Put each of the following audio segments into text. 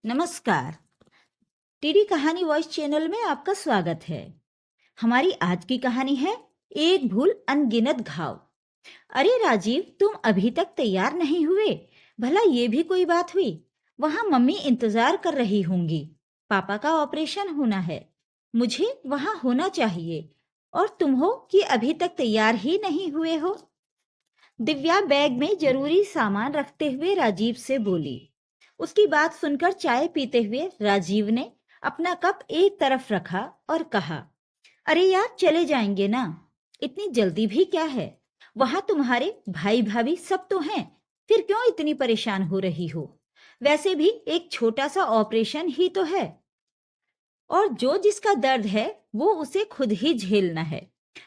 नमस्कार। टीडी कहानी voice channel में आपका स्वागत है। हमारी आज की कहानी है एक भूल अनगिनत घाव। अरे राजीव, तुम अभी तक तैयार नहीं हुए? भला ये भी कोई बात हुई? वहां मम्मी इंतजार कर रही होंगी। पापा का ऑपरेशन होना है, मुझे वहां होना चाहिए। और तुम हो कि अभी तक तैयार ही नहीं हुए हो। दिव्या बैग में जरूरी सामान रखते हुए राजीव से बोली। उसकी बात सुनकर चाय पीते हुए राजीव ने अपना कप एक तरफ रखा और कहा, अरे यार, चले जाएंगे ना, इतनी जल्दी भी क्या है? वहां तुम्हारे भाई भाभी सब तो हैं, फिर क्यों इतनी परेशान हो रही हो? वैसे भी एक छोटा सा ऑपरेशन ही तो है, और जो जिसका दर्द है वो उसे खुद ही झेलना है।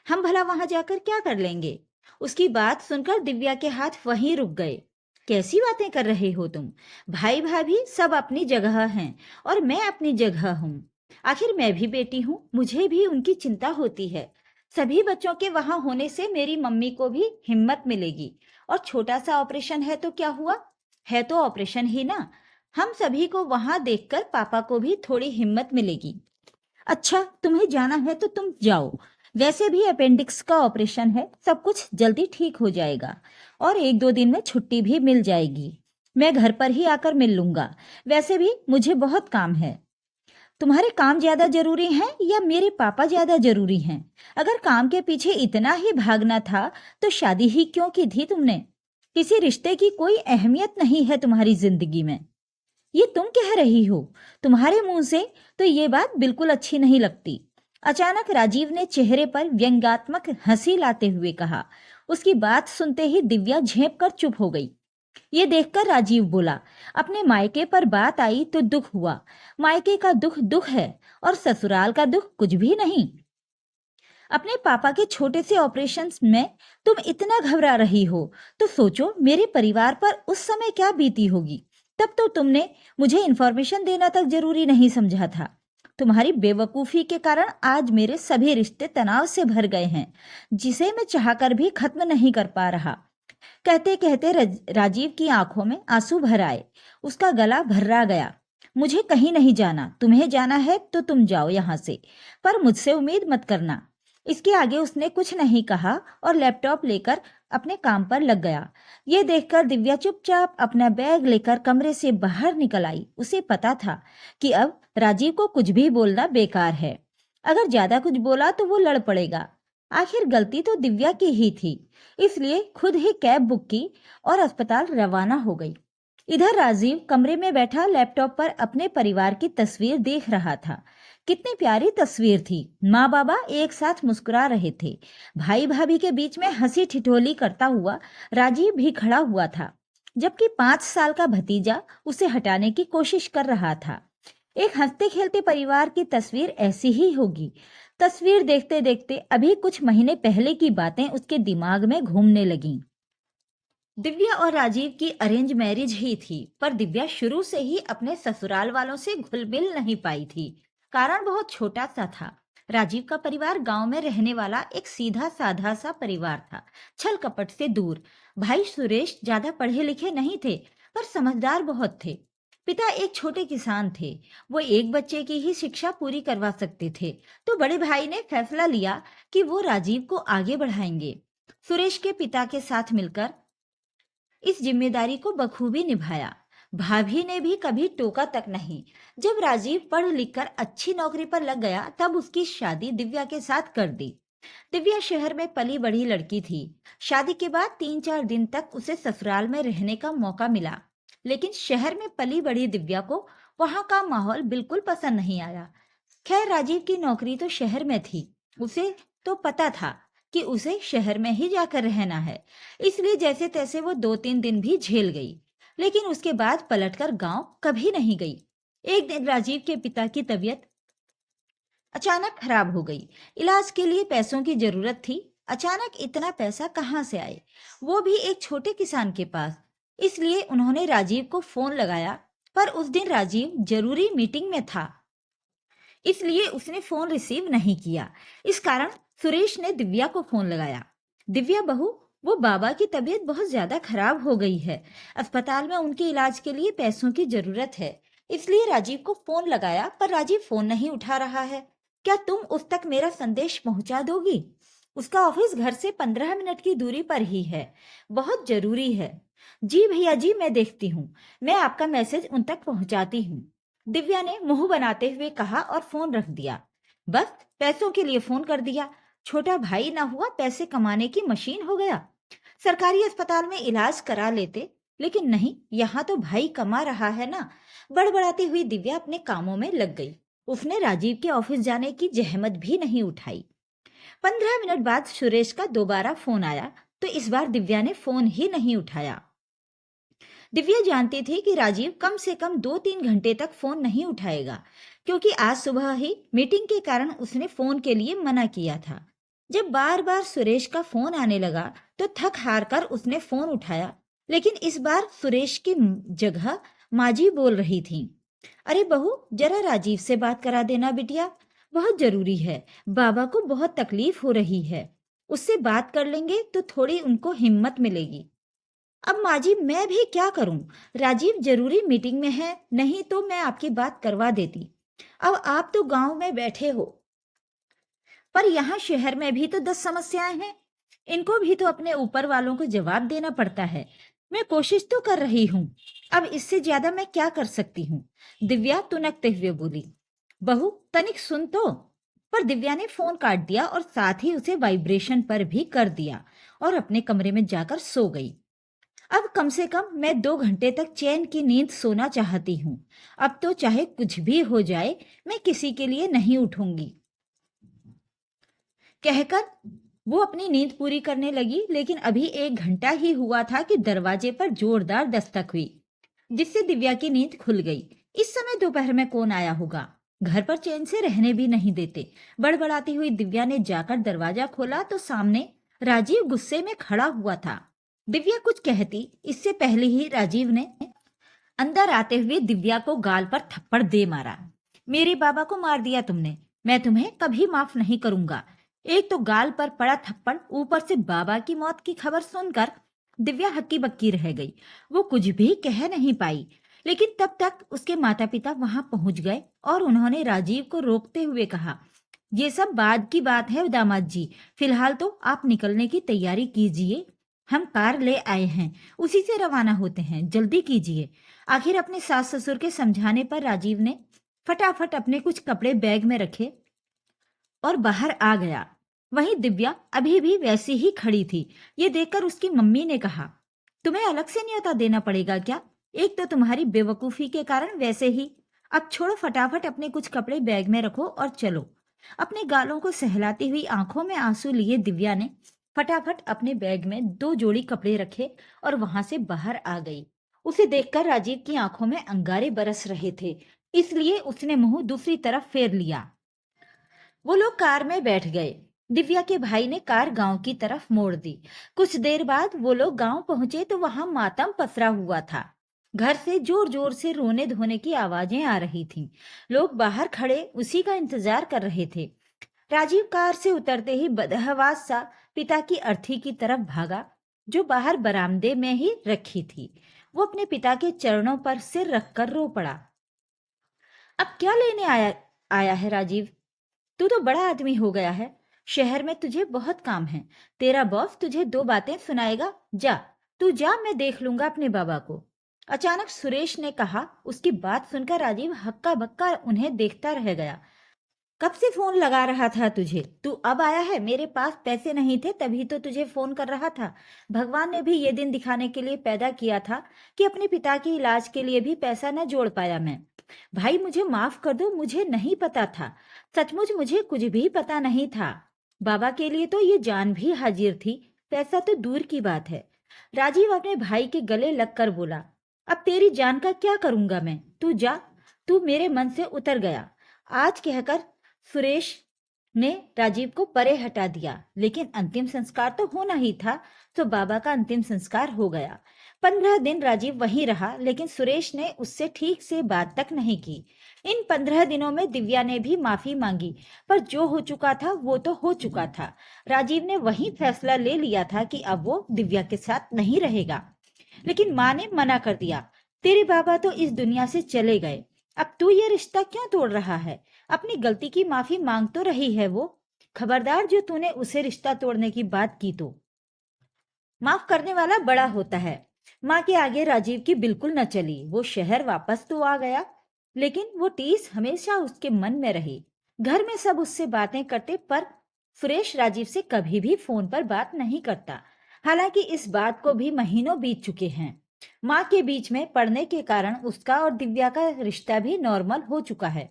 हम भला वहां जाकर क्या कर लेंगे? उसकी बात सुनकर दिव्या के हाथ वहीं रुक गए। कैसी बातें कर रहे हो तुम? भाई भाभी सब अपनी जगह हैं और मैं अपनी जगह हूँ। आखिर मैं भी बेटी हूँ, मुझे भी उनकी चिंता होती है। सभी बच्चों के वहां होने से मेरी मम्मी को भी हिम्मत मिलेगी। और छोटा सा ऑपरेशन है तो क्या हुआ, है तो ऑपरेशन ही ना। हम सभी को वहां देखकर पापा को भी थोड़ी हिम्मत मिलेगी। अच्छा, तुम्हें जाना है तो तुम जाओ। वैसे भी अपेंडिक्स का ऑपरेशन है, सब कुछ जल्दी ठीक हो जाएगा और 1-2 दिन में छुट्टी भी मिल जाएगी। मैं घर पर ही आकर मिल लूंगा। वैसे भी मुझे बहुत काम है। तुम्हारे काम ज्यादा जरूरी हैं या मेरे पापा ज्यादा जरूरी हैं? अगर काम के पीछे इतना ही भागना था तो शादी ही क्यों की थी तुमने? किसी रिश्ते की कोई अहमियत नहीं है तुम्हारी जिंदगी में। ये तुम कह रही हो? तुम्हारे मुंह से तो ये बात बिल्कुल अच्छी नहीं लगती। अचानक राजीव ने चेहरे पर व्यंग्यात्मक हंसी लाते हुए कहा। उसकी बात सुनते ही दिव्या झेंप कर चुप हो गई। ये देखकर राजीव बोला, अपने मायके पर बात आई तो दुख हुआ। मायके का दुख दुख है और ससुराल का दुख कुछ भी नहीं। अपने पापा के छोटे से ऑपरेशंस में तुम इतना घबरा रही हो तो सोचो मेरे परिवार पर उस समय क्या बीती होगी। तब तो तुमने मुझे इन्फॉर्मेशन देना तक जरूरी नहीं समझा था। तुम्हारी बेवकूफी के कारण आज मेरे सभी रिश्ते तनाव से भर गए हैं, जिसे मैं चाहकर भी खत्म नहीं कर पा रहा। कहते कहते राजीव की आंखों में आंसू भर आए। उसका गला भर्रा गया। मुझे कहीं नहीं जाना, तुम्हें जाना है तो तुम जाओ यहाँ से, पर मुझसे उम्मीद मत करना। इसके आगे उसने कुछ नहीं कहा और लैपटॉप लेकर अपने काम पर लग गया। ये देखकर दिव्या चुपचाप अपना बैग लेकर कमरे से बाहर निकल आई। उसे पता था कि अब राजीव को कुछ भी बोलना बेकार है। अगर ज्यादा कुछ बोला तो वो लड़ पड़ेगा। आखिर गलती तो दिव्या की ही थी, इसलिए खुद ही कैब बुक की और अस्पताल रवाना हो गई। इधर राजीव कमरे में बैठा लैपटॉप पर अपने परिवार की तस्वीर देख रहा था। कितनी प्यारी तस्वीर थी। माँ बाबा एक साथ मुस्कुरा रहे थे। भाई भाभी के बीच में हंसी ठिठोली करता हुआ राजीव भी खड़ा हुआ था, जबकि 5 साल का भतीजा उसे हटाने की कोशिश कर रहा था। एक हंसते खेलते परिवार की तस्वीर ऐसी ही होगी। तस्वीर देखते देखते अभी कुछ महीने पहले की बातें उसके दिमाग में घूमने लगीं। दिव्या और राजीव की अरेंज मैरिज ही थी, पर दिव्या शुरू से ही अपने ससुराल वालों से घुल मिल नहीं पाई थी। कारण बहुत छोटा सा था। राजीव का परिवार गांव में रहने वाला एक सीधा साधा सा परिवार था, छल कपट से दूर। भाई सुरेश ज्यादा पढ़े लिखे नहीं थे, पर समझदार बहुत थे। पिता एक छोटे किसान थे। वो एक बच्चे की ही शिक्षा पूरी करवा सकते थे, तो बड़े भाई ने फैसला लिया कि वो राजीव को आगे बढ़ाएंगे। सुरेश के पिता के साथ मिलकर इस जिम्मेदारी को बखूबी निभाया। भाभी ने भी कभी टोका तक नहीं। जब राजीव पढ़ लिखकर अच्छी नौकरी पर लग गया, तब उसकी शादी दिव्या के साथ कर दी। दिव्या शहर में पली बढ़ी लड़की थी। शादी के बाद 3-4 दिन तक उसे ससुराल में रहने का मौका मिला, लेकिन शहर में पली बढ़ी दिव्या को वहां का माहौल बिल्कुल पसंद नहीं आया। खैर, राजीव की नौकरी तो शहर में थी। उसे तो पता था कि उसे शहर में ही जाकर रहना है, इसलिए जैसे तैसे वो 2-3 दिन भी झेल गई, लेकिन उसके बाद पलटकर गांव कभी नहीं गई। एक दिन राजीव के पिता की तबीयत अचानक खराब हो गई। इलाज के लिए पैसों की जरूरत थी। अचानक इतना पैसा कहाँ से आए, वो भी एक छोटे किसान के पास। इसलिए उन्होंने राजीव को फोन लगाया, पर उस दिन राजीव जरूरी मीटिंग में था, इसलिए उसने फोन रिसीव नहीं किया। इस कारण सुरेश ने दिव्या को फोन लगाया। दिव्या बहू, वो बाबा की तबीयत बहुत ज्यादा खराब हो गई है। अस्पताल में उनके इलाज के लिए पैसों की जरूरत है। इसलिए राजीव को फोन लगाया, पर राजीव फोन नहीं उठा रहा है। क्या तुम उस तक मेरा संदेश पहुंचा दोगी? उसका ऑफिस घर से 15 मिनट की दूरी पर ही है, बहुत जरूरी है। जी भैया जी, मैं देखती हूँ, मैं आपका मैसेज उन तक पहुंचाती हूँ, दिव्या ने मुंह बनाते हुए कहा और फोन रख दिया। बस पैसों के लिए फोन कर दिया, छोटा भाई ना हुआ पैसे कमाने की मशीन हो गया। सरकारी अस्पताल में इलाज करा लेते, लेकिन नहीं, यहाँ तो भाई कमा रहा है ना। बड़बड़ाती हुई दिव्या अपने कामों में लग गई। उसने राजीव के ऑफिस जाने की जहमत भी नहीं उठाई। 15 मिनट बाद सुरेश का दोबारा फोन आया, तो इस बार दिव्या ने फोन ही नहीं उठाया। दिव्या जानती थी कि राजीव कम से कम 2-3 घंटे तक फोन नहीं उठाएगा, क्योंकि आज सुबह ही मीटिंग के कारण उसने फोन के लिए मना किया था। जब बार बार सुरेश का फोन आने लगा तो थक हार कर उसने फोन उठाया, लेकिन इस बार सुरेश की जगह माजी बोल रही थी। अरे बहू, जरा राजीव से बात करा देना बिटिया, बहुत जरूरी है, बाबा को बहुत तकलीफ हो रही है, उससे बात कर लेंगे तो थोड़ी उनको हिम्मत मिलेगी। अब माजी, मैं भी क्या करूं? राजीव जरूरी मीटिंग में है, नहीं तो मैं आपकी बात करवा देती। अब आप तो गांव में बैठे हो, पर यहाँ शहर में भी तो 10 समस्याएं हैं, इनको भी तो अपने ऊपर वालों को जवाब देना पड़ता है। मैं कोशिश तो कर रही हूँ, अब इससे ज्यादा मैं क्या कर सकती हूँ? दिव्या तुनकते हुए बोली। बहू तनिक सुन तो। पर दिव्या ने फोन काट दिया और साथ ही उसे वाइब्रेशन पर भी कर दिया और अपने कमरे में जाकर सो गई। अब कम से कम मैं 2 घंटे तक चैन की नींद सोना चाहती हूँ। अब तो चाहे कुछ भी हो जाए, मैं किसी के लिए नहीं उठूंगी, कहकर वो अपनी नींद पूरी करने लगी। लेकिन अभी 1 घंटा ही हुआ था कि दरवाजे पर जोरदार दस्तक हुई, जिससे दिव्या की नींद खुल गई। इस समय दोपहर में कौन आया होगा? घर पर चैन से रहने भी नहीं देते। बड़बड़ाती हुई दिव्या ने जाकर दरवाजा खोला तो सामने राजीव गुस्से में खड़ा हुआ था। दिव्या कुछ कहती इससे पहले ही राजीव ने अंदर आते हुए दिव्या को गाल पर थप्पड़ दे मारा। मेरे बाबा को मार दिया तुमने, मैं तुम्हें कभी माफ नहीं करूंगा। एक तो गाल पर पड़ा थप्पड़, ऊपर से बाबा की मौत की खबर सुनकर दिव्या हक्की बक्की रह गई। वो कुछ भी कह नहीं पाई, लेकिन तब तक उसके माता पिता वहां पहुंच गए और उन्होंने राजीव को रोकते हुए कहा, ये सब बाद की बात है दामाद जी, फिलहाल तो आप निकलने की तैयारी कीजिए, हम कार ले आए हैं, उसी से रवाना होते हैं, जल्दी कीजिए। आखिर अपने सास ससुर के समझाने पर राजीव ने फटाफट अपने कुछ कपड़े बैग में रखे और बाहर आ गया। वहीं दिव्या अभी भी वैसी ही खड़ी थी। ये देखकर उसकी मम्मी ने कहा, तुम्हें अलग से न्योता देना पड़ेगा क्या? एक तो तुम्हारी बेवकूफी के कारण वैसे ही। अब छोड़ो, फटाफट अपने कुछ कपड़े बैग में रखो और चलो। अपने गालों को सहलाती हुई आंखों में आंसू लिए दिव्या ने फटाफट अपने बैग में 2 जोड़ी कपड़े रखे और वहां से बाहर आ गई। उसे देखकर राजीव की आंखों में अंगारे बरस रहे थे, इसलिए उसने मुंह दूसरी तरफ फेर लिया। वो लोग कार में बैठ गए। दिव्या के भाई ने कार गांव की तरफ मोड़ दी। कुछ देर बाद वो लोग गांव पहुंचे तो वहां मातम पसरा हुआ था। घर से जोर जोर से रोने धोने की आवाजें आ रही थीं। लोग बाहर खड़े उसी का इंतजार कर रहे थे। राजीव कार से उतरते ही बदहवास सा पिता की अर्थी की तरफ भागा, जो बाहर बरामदे में ही रखी थी। वो अपने पिता के चरणों पर सिर रखकर रो पड़ा। अब क्या लेने आया है राजीव? तू तो बड़ा आदमी हो गया है, शहर में तुझे बहुत काम है, तेरा बॉस तुझे 2 बातें सुनाएगा, जा तू जा, मैं देख लूंगा अपने बाबा को। अचानक सुरेश ने कहा। उसकी बात सुनकर राजीव हक्का बक्का उन्हें देखता रह गया। कब से फोन लगा रहा था तुझे, तू अब आया है? मेरे पास पैसे नहीं थे तभी तो तुझे फोन कर रहा था। भगवान ने भी ये दिन दिखाने के लिए पैदा किया था कि अपने पिता के इलाज के लिए भी पैसा न जोड़ पाया मैं। भाई मुझे माफ कर दो, मुझे नहीं पता था, सचमुच मुझे कुछ भी पता नहीं था। बाबा के लिए तो ये जान भी हाजिर थी, पैसा तो दूर की बात है। राजीव अपने भाई के गले लगकर बोला, अब तेरी जान का क्या करूंगा मैं, तू जा, तू मेरे मन से उतर गया। आज कहकर सुरेश ने राजीव को परे हटा दिया, लेकिन अंतिम संस्कार तो होना ही था, तो बाबा का अंतिम संस्कार हो गया। 15 दिन राजीव वहीं रहा, लेकिन सुरेश ने उससे ठीक से बात तक नहीं की। इन 15 दिनों में दिव्या ने भी माफी मांगी, पर जो हो चुका था वो तो हो चुका था। राजीव ने वही फैसला ले लिया था कि अब वो दिव्या के साथ नहीं रहेगा। लेकिन माँ ने मना कर दिया, तेरे बाबा तो इस दुनिया से चले गए, अब तू ये रिश्ता क्यों तोड़ रहा है? अपनी गलती की माफी मांग तो रही है वो। खबरदार जो तूने उसे रिश्ता तोड़ने की बात की तो। माफ करने वाला बड़ा होता है। माँ के आगे राजीव की बिल्कुल न चली। वो शहर वापस तो आ गया, लेकिन वो टीस हमेशा उसके मन में रही। घर में सब उससे बातें करते, पर सुरेश राजीव से कभी भी फोन पर बात नहीं करता। हालांकि इस बात को भी महीनों बीत चुके हैं। माँ के बीच में पड़ने के कारण उसका और दिव्या का रिश्ता भी नॉर्मल हो चुका है।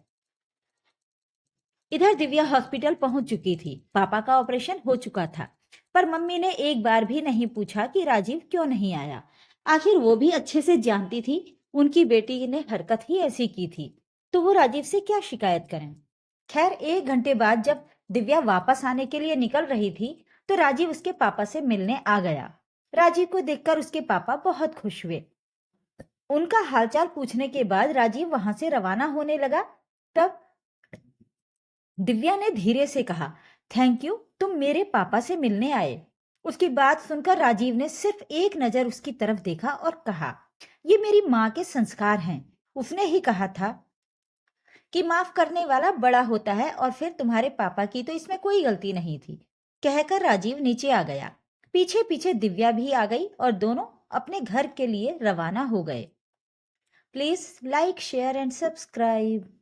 इधर दिव्या हॉस्पिटल पहुंच चुकी थी। पापा का ऑपरेशन हो चुका था, पर मम्मी ने एक बार भी नहीं पूछा कि राजीव क्यों नहीं आया। आखिर वो भी अच्छे से जानती थी उनकी बेटी ने हरकत ही ऐसी की थी, तो वो राजीव से क्या शिकायत करें। खैर, 1 घंटे बाद जब दिव्या वापस आने के लिए निकल रही थी, तो राजीव उसके पापा से मिलने आ गया। राजीव को देखकर उसके पापा बहुत खुश हुए। उनका हालचाल पूछने के बाद राजीव वहां से रवाना होने लगा। तब दिव्या ने धीरे से कहा, थैंक यू, तुम मेरे पापा से मिलने आए। उसकी बात सुनकर राजीव ने सिर्फ एक नजर उसकी तरफ देखा और कहा, ये मेरी माँ के संस्कार हैं। उसने ही कहा था कि माफ करने वाला बड़ा होता है, और फिर तुम्हारे पापा की तो इसमें कोई गलती नहीं थी। कहकर राजीव नीचे आ गया। पीछे पीछे दिव्या भी आ गई और दोनों अपने घर के लिए रवाना हो गए। Please like, share and subscribe.